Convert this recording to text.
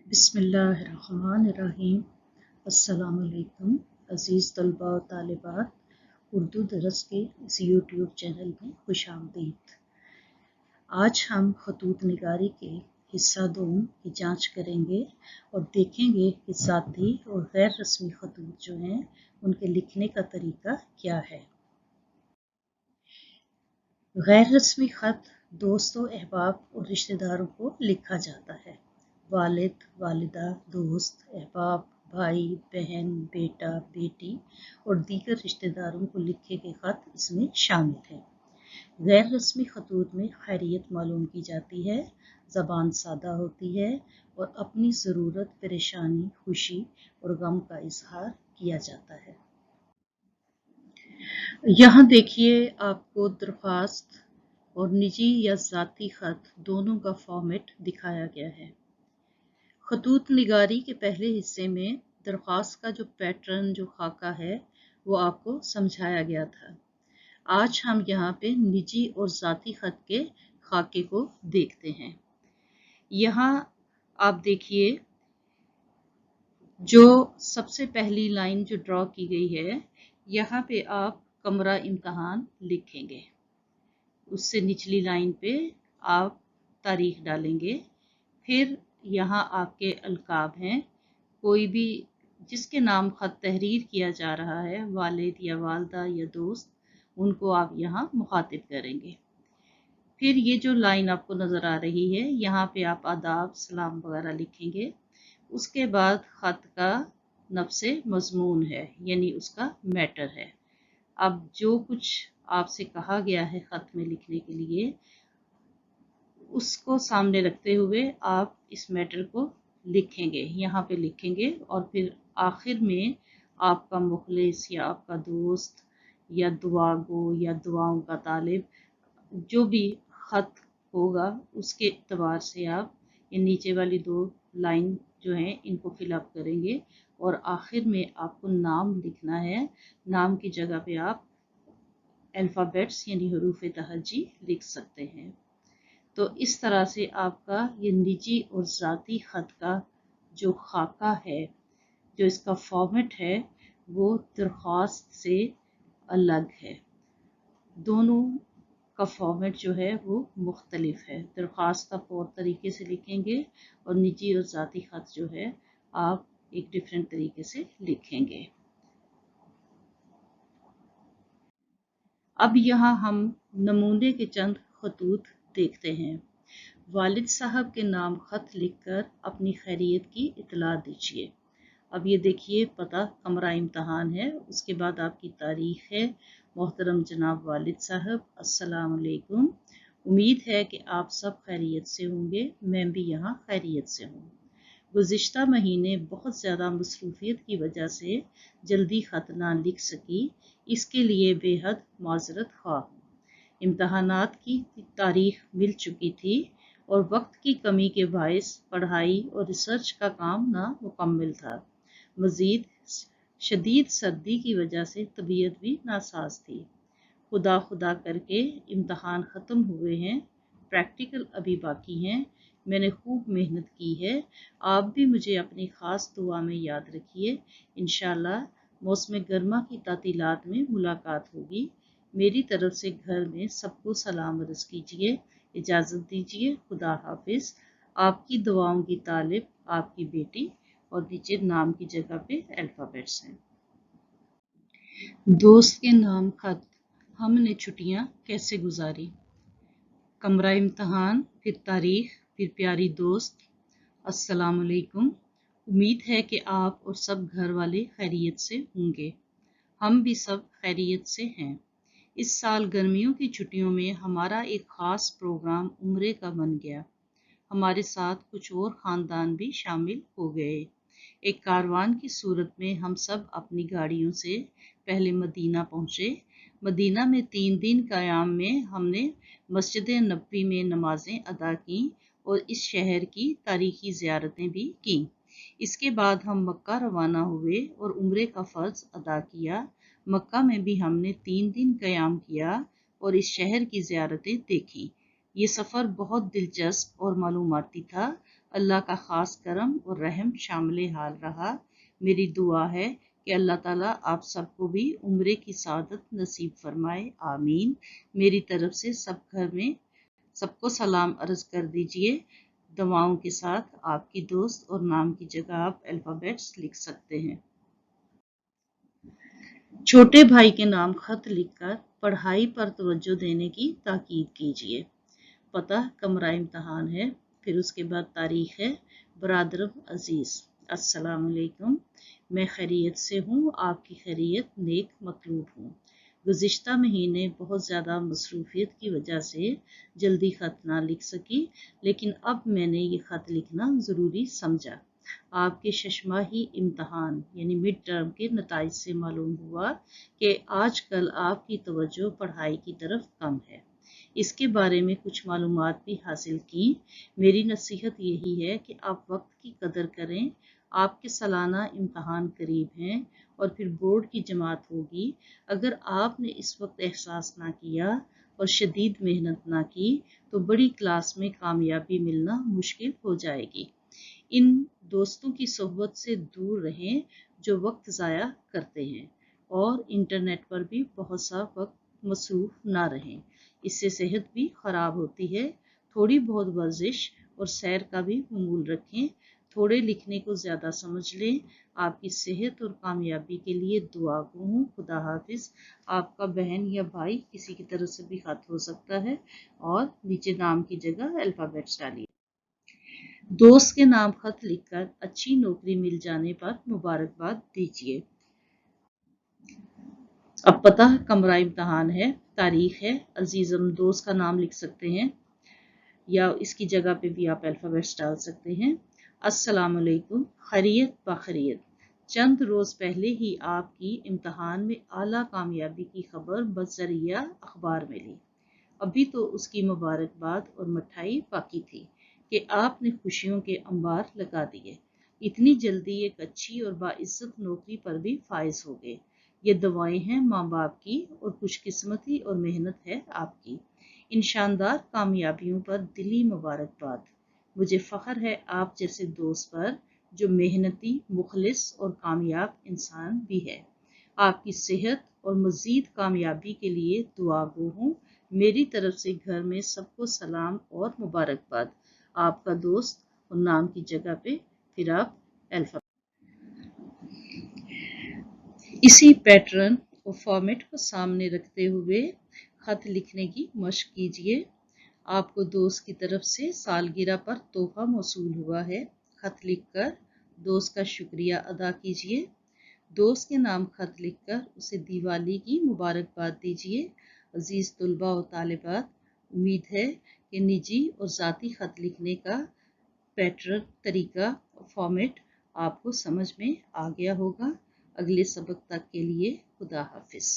बिस्मिल्लाहिर्रहमानिर्रहीम। अस्सलाम वालेकुम अज़ीज़ तलबा और तालिबात, उर्दू दरस के इस यूट्यूब चैनल में खुशामदीद। आज हम खतूत निगारी के हिस्सा 2 की जांच करेंगे और देखेंगे कि ज़ाती और गैर रस्मी खतूत जो हैं उनके लिखने का तरीका क्या है। गैर रस्मी ख़त दोस्तों, अहबाब और रिश्तेदारों को लिखा जाता है। वालिद, वालिदा, दोस्त, अहबाब, भाई, बहन, बेटा, बेटी और दीगर रिश्तेदारों को लिखे गए ख़त इसमें शामिल हैं। गैर रस्मी खतूत में खैरियत मालूम की जाती है, ज़बान सादा होती है और अपनी ज़रूरत, परेशानी, खुशी और गम का इजहार किया जाता है। यहाँ देखिए आपको दरख्वास्त और निजी या ज़ाती ख़त दोनों का फॉर्मेट दिखाया गया है। खतूत निगारी के पहले हिस्से में दरख्वास्त का जो पैटर्न, जो खाका है, वो आपको समझाया गया था। आज हम यहाँ पे निजी और ज़ाती ख़त के खाके को देखते हैं। यहाँ आप देखिए जो सबसे पहली लाइन जो ड्रॉ की गई है, यहाँ पे आप कमरा इम्तहान लिखेंगे। उससे निचली लाइन पे आप तारीख डालेंगे। फिर यहाँ आपके अलकाब हैं, कोई भी जिसके नाम ख़त तहरीर किया जा रहा है, वालिद या वालदा या दोस्त, उनको आप यहाँ मुखातिब करेंगे। फिर ये जो लाइन आपको नज़र आ रही है, यहाँ पे आप आदाब, सलाम वगैरह लिखेंगे। उसके बाद ख़त का नफ्से मज़मून है, यानी उसका मैटर है। अब जो कुछ आपसे कहा गया है ख़त में लिखने के लिए, उसको सामने रखते हुए आप इस मैटर को लिखेंगे, यहाँ पे लिखेंगे। और फिर आखिर में आपका मुखलिस या आपका दोस्त या दुआ गो या दुआओं का तालिब, जो भी ख़त होगा उसके एतबार से आप ये नीचे वाली 2 लाइन जो हैं इनको फिलअप करेंगे। और आखिर में आपको नाम लिखना है। नाम की जगह पे आप अल्फ़ाबेट्स यानी हरूफ तहज्जी लिख सकते हैं। तो इस तरह से आपका ये निजी और ज़ाती ख़त का जो खाका है, जो इसका फॉर्मेट है, वो दरख्वास्त से अलग है। दोनों का फॉर्मेट जो है वो मुख्तलिफ है। दरख्वास्त आप और तरीके से लिखेंगे और निजी और ज़ाती ख़त जो है आप एक डिफरेंट तरीके से लिखेंगे। अब यहाँ हम नमूने के चंद खतूत देखते हैं। वालिद साहब के नाम ख़त लिखकर अपनी खैरियत की इत्तला दीजिए। अब ये देखिए, पता कमरा इम्तहान है, उसके बाद आपकी तारीख है। मोहतरम जनाब वालिद साहब, अस्सलाम वालेकुम। उम्मीद है कि आप सब खैरियत से होंगे, मैं भी यहाँ खैरियत से हूँ। गुज़िश्ता महीने बहुत ज़्यादा मसरूफियत की वजह से जल्दी ख़त ना लिख सकी, इसके लिए बेहद माज़रत ख़्वाह हूँ। इम्तहानात की तारीख मिल चुकी थी और वक्त की कमी के बायस पढ़ाई और रिसर्च का काम नामुकम्मल था। मज़ीद शदीद सर्दी की वजह से तबीयत भी नासाज थी। खुदा खुदा करके इम्तहान ख़त्म हुए हैं, प्रैक्टिकल अभी बाकी हैं। मैंने खूब मेहनत की है। आप भी मुझे अपनी ख़ास दुआ में याद रखिए। इंशाअल्लाह मौसम गर्मा की तातीलात में मुलाकात होगी। मेरी तरफ से घर में सबको सलाम अर्ज़ कीजिए। इजाज़त दीजिए, खुदा हाफिज़। आपकी दुआओं की तालिब आपकी बेटी। और नीचे नाम की जगह पे अल्फ़ाबेट्स हैं। दोस्त के नाम ख़त, हमने छुट्टियाँ कैसे गुजारी। कमरा इम्तहान, फिर तारीख, फिर प्यारी दोस्त, अस्सलाम वालेकुम। उम्मीद है कि आप और सब घर वाले खैरियत से होंगे। हम भी सब खैरियत से हैं। इस साल गर्मियों की छुट्टियों में हमारा एक ख़ास प्रोग्राम उम्रे का बन गया। हमारे साथ कुछ और ख़ानदान भी शामिल हो गए। एक कारवान की सूरत में हम सब अपनी गाड़ियों से पहले मदीना पहुँचे। मदीना में 3 दिन क़याम में हमने मस्जिद नबवी में नमाज़ें अदा की और इस शहर की तारीख़ी ज़ियारतें भी की। इसके बाद हम मक्का रवाना हुए और उम्रे का फ़र्ज़ अदा किया। मक्का में भी हमने 3 दिन क़याम किया और इस शहर की ज़ियारतें देखी। ये सफ़र बहुत दिलचस्प और मालूमाती था। अल्लाह का ख़ास करम और रहम शामिल हाल रहा। मेरी दुआ है कि अल्लाह ताला आप सबको भी उम्रे की सआदत नसीब फरमाए, आमीन। मेरी तरफ से सब घर में सबको सलाम अर्ज कर दीजिए। दुआओं के साथ आपकी दोस्त, और नाम की जगह आप अल्फ़ाबेट्स लिख सकते हैं। छोटे भाई के नाम खत लिखकर पढ़ाई पर तवज्जो देने की ताकीद कीजिए। पता कमरा इम्तहान है, फिर उसके बाद तारीख है। बरादरम अजीज़, अस्सलाम वालेकुम। मैं खैरियत से हूँ, आपकी खैरियत नेक मतलूब हूँ। गुज़िश्ता महीने बहुत ज़्यादा मसरूफियत की वजह से जल्दी ख़त ना लिख सकी, लेकिन अब मैंने ये ख़त लिखना ज़रूरी समझा। आपके शशमाही इम्तहान यानी मिड टर्म के नताइज से मालूम हुआ कि आजकल आपकी तवज्जो पढ़ाई की तरफ कम है। इसके बारे में कुछ मालूमात भी हासिल की। मेरी नसीहत यही है कि आप वक्त की कदर करें। आपके सालाना इम्तहान करीब हैं और फिर बोर्ड की जमात होगी। अगर आपने इस वक्त एहसास ना किया और शदीद मेहनत ना की तो बड़ी क्लास में कामयाबी मिलना मुश्किल हो जाएगी। इन दोस्तों की सोहबत से दूर रहें जो वक्त ज़ाया करते हैं, और इंटरनेट पर भी बहुत सा वक्त मसरूफ ना रहें, इससे सेहत भी ख़राब होती है। थोड़ी बहुत वर्जिश और सैर का भी मामूल रखें। थोड़े लिखने को ज़्यादा समझ लें। आपकी सेहत और कामयाबी के लिए दुआ गो हूँ। खुदा हाफिज़। आपका बहन या भाई किसी की तरफ से भी खत हो सकता है, और नीचे नाम की जगह अल्फ़ाबेट्स डालिए। दोस्त के नाम खत लिखकर अच्छी नौकरी मिल जाने पर मुबारकबाद दीजिए। अब पता कमरा इम्तहान है, तारीख है। अजीज़म दोस्त का नाम लिख सकते हैं, या इसकी जगह पे भी आप अल्फ़ाबेट्स डाल सकते हैं। अस्सलाम वालेकुम, खैरियत बखैरियत। चंद रोज़ पहले ही आपकी इम्तहान में आला कामयाबी की खबर बज़रिया अखबार मिली। अभी तो उसकी मुबारकबाद और मिठाई बाकी थी कि आपने खुशियों के अंबार लगा दिए। इतनी जल्दी एक अच्छी और बाइज्जत नौकरी पर भी फाइज हो गए। ये दुआएं हैं माँ बाप की, और खुशकिस्मती और मेहनत है आपकी। इन शानदार कामयाबियों पर दिली मुबारकबाद। मुझे फ़ख्र है आप जैसे दोस्त पर, जो मेहनती, मुखलिस और कामयाब इंसान भी है। आपकी सेहत और मज़ीद कामयाबी के लिए दुआ गो हूँ। मेरी तरफ से घर में सबको सलाम और मुबारकबाद। आपका दोस्त, और नाम की जगह पे फिर आप अल्फा। इसी पैटर्न और फॉर्मेट को सामने रखते हुए खत लिखने की मशक कीजिए। आपको दोस्त की तरफ से सालगिरह पर तोहफा मौसूल हुआ है। खत लिखकर दोस्त का शुक्रिया अदा कीजिए। दोस्त के नाम खत लिखकर उसे दिवाली की मुबारकबाद दीजिए। अजीज़ तुलबा और तालिबात, उम्मीद है कि निजी और ज़ाती खत लिखने का पैटर्न, तरीका और फॉर्मेट आपको समझ में आ गया होगा। अगले सबक तक के लिए खुदा हाफिज़।